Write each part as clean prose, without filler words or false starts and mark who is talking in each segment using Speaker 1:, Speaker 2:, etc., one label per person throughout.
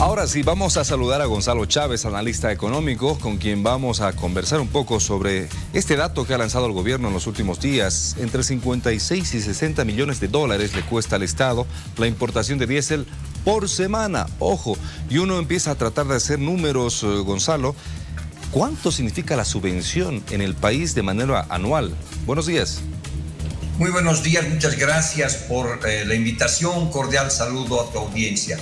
Speaker 1: Ahora sí, vamos a saludar a Gonzalo Chávez, analista económico, con quien vamos a conversar un poco sobre este dato que ha lanzado el gobierno en los últimos días. Entre 56 y 60 millones de dólares le cuesta al Estado la importación de diésel por semana. Ojo, y uno empieza a tratar de hacer números, Gonzalo. ¿Cuánto significa la subvención en el país de manera anual? Buenos días.
Speaker 2: Muy buenos días, muchas gracias por la invitación. Cordial saludo a tu audiencia.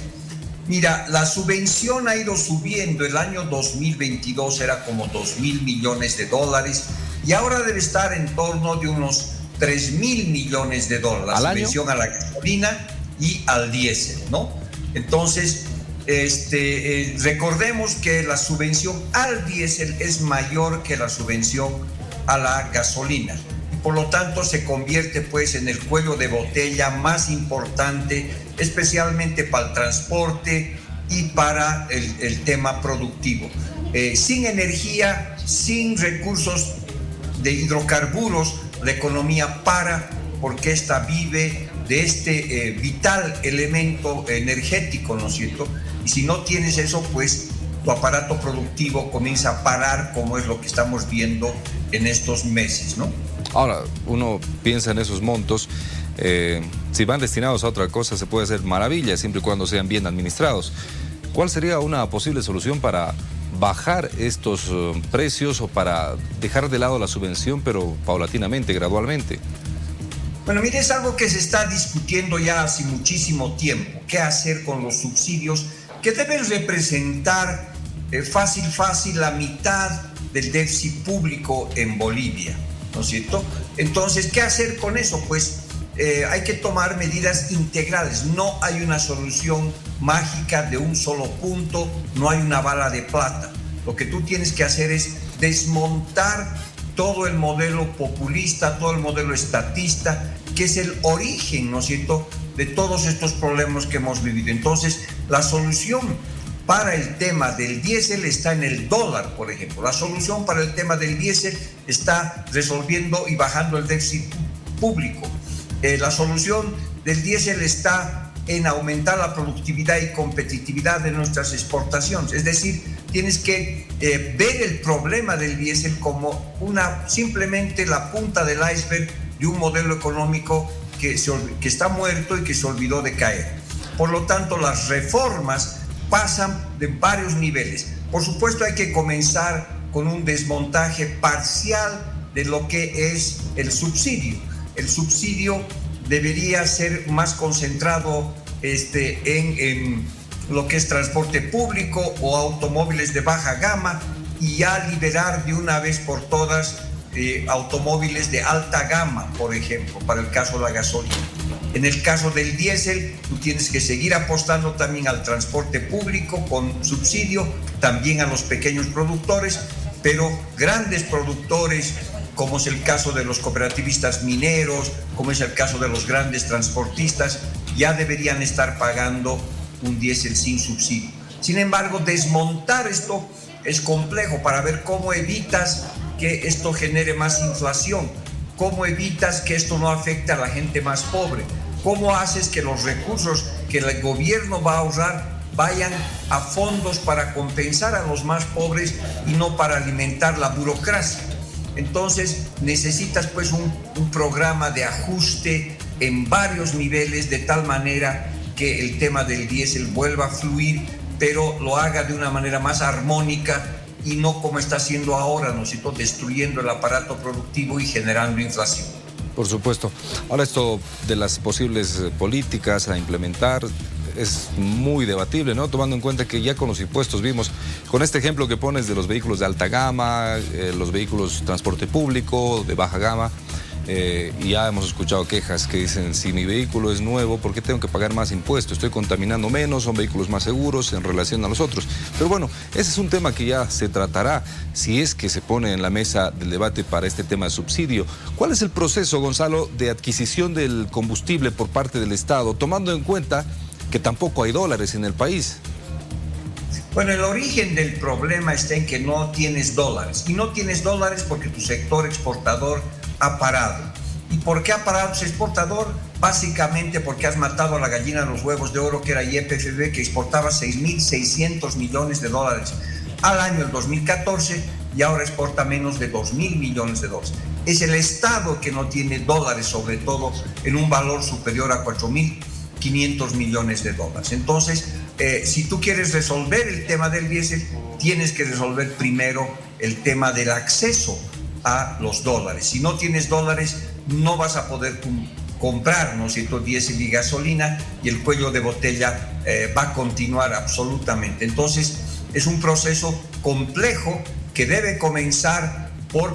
Speaker 2: Mira, la subvención ha ido subiendo. El año 2022 era como 2.000 millones de dólares y ahora debe estar en torno de unos 3.000 millones de dólares. La subvención a la gasolina y al diésel, ¿no? Entonces, recordemos que la subvención al diésel es mayor que la subvención a la gasolina. Por lo tanto, se convierte pues en el cuello de botella más importante, especialmente para el transporte y para el tema productivo. Sin energía, sin recursos de hidrocarburos, la economía para, porque esta vive de este vital elemento energético, ¿no es cierto? Y si no tienes eso, pues tu aparato productivo comienza a parar, como es lo que estamos viendo en estos meses, ¿no?
Speaker 1: Ahora, uno piensa en esos montos, si van destinados a otra cosa se puede hacer maravilla, siempre y cuando sean bien administrados. ¿Cuál sería una posible solución para bajar estos precios o para dejar de lado la subvención, pero paulatinamente, gradualmente?
Speaker 2: Bueno, mire, es algo que se está discutiendo ya hace muchísimo tiempo. ¿Qué hacer con los subsidios que deben representar fácil la mitad del déficit público en Bolivia? ¿No es cierto? Entonces, ¿qué hacer con eso? Pues hay que tomar medidas integrales. No hay una solución mágica de un solo punto, no hay una bala de plata. Lo que tú tienes que hacer es desmontar todo el modelo populista, todo el modelo estatista, que es el origen, ¿no es cierto?, de todos estos problemas que hemos vivido. Entonces, la solución para el tema del diésel está en el dólar, por ejemplo. La solución para el tema del diésel está resolviendo y bajando el déficit público. La solución del diésel está en aumentar la productividad y competitividad de nuestras exportaciones. Es decir, tienes que ver el problema del diésel como simplemente la punta del iceberg de un modelo económico que está muerto y que se olvidó de caer. Por lo tanto, las reformas pasan de varios niveles. Por supuesto, hay que comenzar con un desmontaje parcial de lo que es el subsidio. El subsidio debería ser más concentrado en lo que es transporte público o automóviles de baja gama y ya liberar de una vez por todas automóviles de alta gama, por ejemplo, para el caso de la gasolina. En el caso del diésel, tú tienes que seguir apostando también al transporte público con subsidio, también a los pequeños productores, pero grandes productores, como es el caso de los cooperativistas mineros, como es el caso de los grandes transportistas, ya deberían estar pagando un diésel sin subsidio. Sin embargo, desmontar esto es complejo para ver cómo evitas que esto genere más inflación, cómo evitas que esto no afecte a la gente más pobre, cómo haces que los recursos que el gobierno va a ahorrar vayan a fondos para compensar a los más pobres y no para alimentar la burocracia. Entonces necesitas pues un programa de ajuste en varios niveles de tal manera que el tema del diésel vuelva a fluir, pero lo haga de una manera más armónica y no como está haciendo ahora, ¿no es cierto?, destruyendo el aparato productivo y generando inflación.
Speaker 1: Por supuesto. Ahora, esto de las posibles políticas a implementar es muy debatible, ¿no? Tomando en cuenta que ya con los impuestos vimos, con este ejemplo que pones de los vehículos de alta gama, los vehículos transporte público de baja gama, y ya hemos escuchado quejas que dicen, si mi vehículo es nuevo, ¿por qué tengo que pagar más impuestos? Estoy contaminando menos, son vehículos más seguros en relación a los otros. Pero bueno, ese es un tema que ya se tratará si es que se pone en la mesa del debate para este tema de subsidio. ¿Cuál es el proceso, Gonzalo, de adquisición del combustible por parte del Estado, tomando en cuenta que tampoco hay dólares en el país?
Speaker 2: Bueno, el origen del problema está en que no tienes dólares. Y no tienes dólares porque tu sector exportador ha parado. ¿Y por qué ha parado ese exportador? básicamente porque has matado a la gallina de los huevos de oro, que era YPFB, que exportaba 6.600 millones de dólares al año en 2014 y ahora exporta menos de 2.000 millones de dólares. Es el Estado que no tiene dólares, sobre todo en un valor superior a 4.500 millones de dólares. Entonces, si tú quieres resolver el tema del diésel, tienes que resolver primero el tema del acceso a los dólares. Si no tienes dólares, no vas a poder comprar, ¿no es cierto?, diésel y gasolina, y el cuello de botella va a continuar absolutamente. Entonces, es un proceso complejo que debe comenzar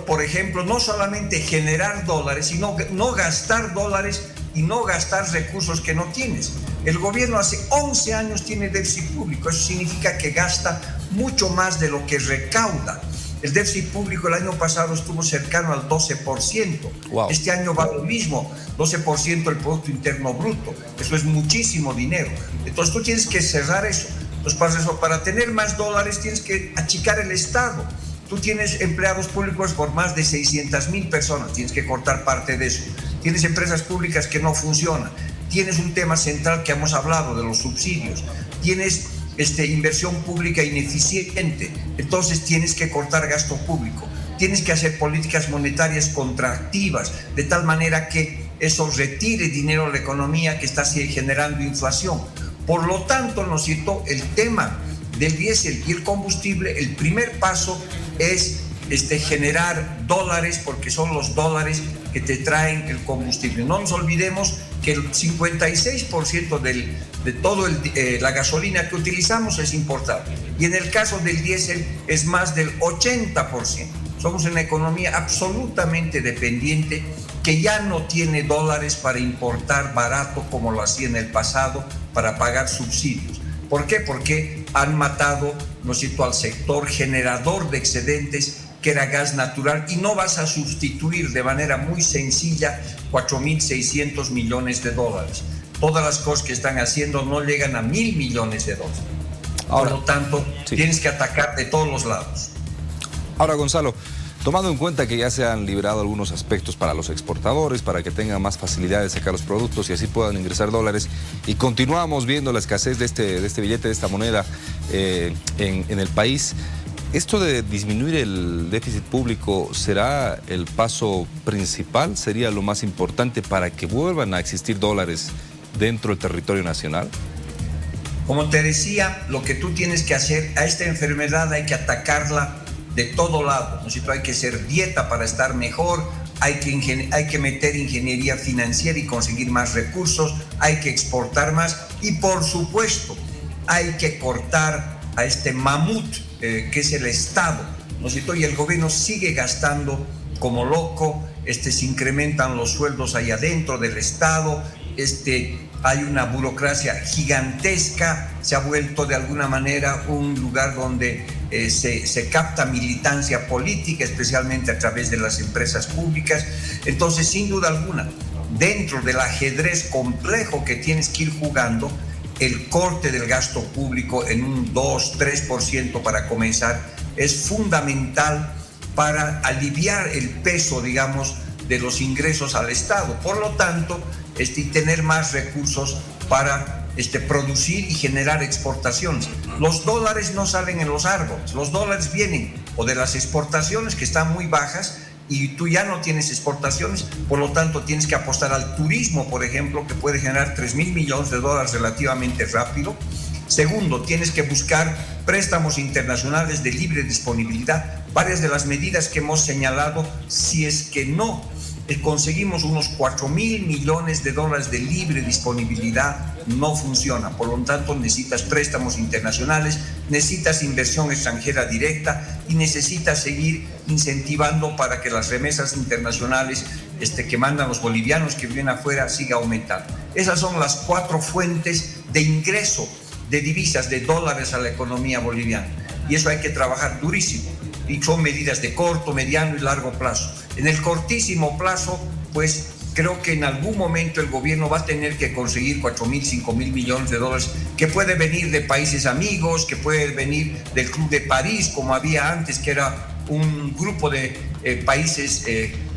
Speaker 2: por ejemplo, no solamente generar dólares, sino no gastar dólares y no gastar recursos que no tienes. El gobierno hace 11 años tiene déficit público. Eso significa que gasta mucho más de lo que recauda. El déficit público el año pasado estuvo cercano al 12%.
Speaker 1: Wow.
Speaker 2: Este año va lo mismo, 12% del Producto Interno Bruto. Eso es muchísimo dinero. Entonces tú tienes que cerrar eso. Entonces para tener más dólares tienes que achicar el Estado. Tú tienes empleados públicos por más de 600,000 personas, tienes que cortar parte de eso. Tienes empresas públicas que no funcionan. Tienes un tema central que hemos hablado de los subsidios. Tienes inversión pública ineficiente, entonces tienes que cortar gasto público, tienes que hacer políticas monetarias contractivas, de tal manera que eso retire dinero a la economía que está generando inflación. Por lo tanto, ¿no es cierto?, el tema del diésel y el combustible, el primer paso es generar dólares, porque son los dólares que te traen el combustible. No nos olvidemos que el 56% de toda la gasolina que utilizamos es importada. Y en el caso del diésel es más del 80%. Somos una economía absolutamente dependiente que ya no tiene dólares para importar barato como lo hacía en el pasado para pagar subsidios. ¿Por qué? Porque han matado, ¿no es cierto?, al sector generador de excedentes, que era gas natural, y no vas a sustituir de manera muy sencilla 4.600 millones de dólares. Todas las cosas que están haciendo no llegan a 1.000 millones de dólares. Ahora, por lo tanto, sí, tienes que atacar de todos los lados.
Speaker 1: Ahora, Gonzalo, tomando en cuenta que ya se han liberado algunos aspectos para los exportadores, para que tengan más facilidad de sacar los productos y así puedan ingresar dólares, y continuamos viendo la escasez de este billete, de esta moneda en el país, ¿esto de disminuir el déficit público será el paso principal? ¿Sería lo más importante para que vuelvan a existir dólares dentro del territorio nacional?
Speaker 2: Como te decía, lo que tú tienes que hacer, a esta enfermedad hay que atacarla de todo lado, ¿no es cierto? Hay que hacer dieta para estar mejor, hay que meter ingeniería financiera y conseguir más recursos, hay que exportar más y, por supuesto, hay que cortar a este mamut que es el Estado, ¿no es cierto? Y el gobierno sigue gastando como loco, se incrementan los sueldos ahí adentro del Estado, hay una burocracia gigantesca, se ha vuelto de alguna manera un lugar donde se capta militancia política, especialmente a través de las empresas públicas. Entonces, sin duda alguna, dentro del ajedrez complejo que tienes que ir jugando, el corte del gasto público en un 2-3% para comenzar es fundamental para aliviar el peso, digamos, de los ingresos al Estado. Por lo tanto, y tener más recursos para producir y generar exportaciones. Los dólares no salen en los árboles, los dólares vienen o de las exportaciones, que están muy bajas, y tú ya no tienes exportaciones, por lo tanto tienes que apostar al turismo, por ejemplo, que puede generar 3.000 millones de dólares relativamente rápido. Segundo, tienes que buscar préstamos internacionales de libre disponibilidad. Varias de las medidas que hemos señalado, si es que no conseguimos unos 4.000 millones de dólares de libre disponibilidad, no funciona. Por lo tanto, necesitas préstamos internacionales, necesitas inversión extranjera directa y necesitas seguir incentivando para que las remesas internacionales que mandan los bolivianos que viven afuera siga aumentando. Esas son las 4 fuentes de ingreso de divisas, de dólares a la economía boliviana. Y eso hay que trabajar durísimo. Y son medidas de corto, mediano y largo plazo. En el cortísimo plazo, pues creo que en algún momento el gobierno va a tener que conseguir 4.000, 5.000 millones de dólares, que puede venir de países amigos, que puede venir del Club de París, como había antes, que era un grupo de países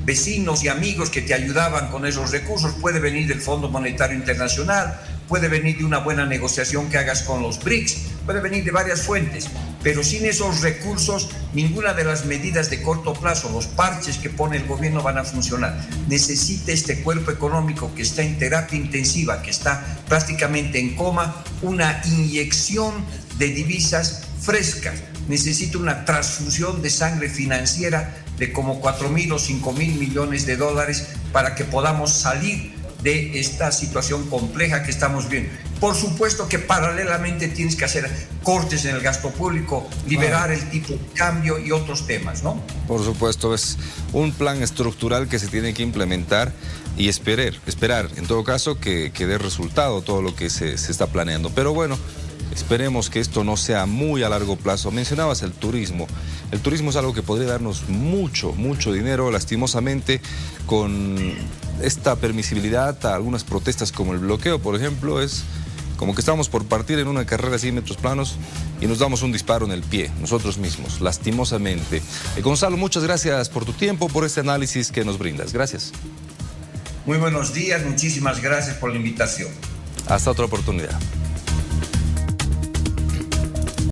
Speaker 2: vecinos y amigos que te ayudaban con esos recursos, puede venir del Fondo Monetario Internacional, puede venir de una buena negociación que hagas con los BRICS, puede venir de varias fuentes, pero sin esos recursos ninguna de las medidas de corto plazo, los parches que pone el gobierno van a funcionar. Necesita este cuerpo económico que está en terapia intensiva, que está prácticamente en coma, una inyección de divisas frescas. Necesita una transfusión de sangre financiera de como 4.000 o 5.000 millones de dólares para que podamos salir de esta situación compleja que estamos viendo. Por supuesto que paralelamente tienes que hacer cortes en el gasto público, liberar el tipo de cambio y otros temas, ¿no?
Speaker 1: Por supuesto, es un plan estructural que se tiene que implementar y esperar en todo caso que dé resultado todo lo que se está planeando. Pero bueno, esperemos que esto no sea muy a largo plazo. Mencionabas el turismo. El turismo es algo que podría darnos mucho dinero. Lastimosamente, con esta permisibilidad a algunas protestas como el bloqueo, por ejemplo, es como que estamos por partir en una carrera 100 metros planos y nos damos un disparo en el pie, nosotros mismos, lastimosamente. Gonzalo, muchas gracias por tu tiempo, por este análisis que nos brindas. Gracias.
Speaker 2: Muy buenos días, muchísimas gracias por la invitación.
Speaker 1: Hasta otra oportunidad.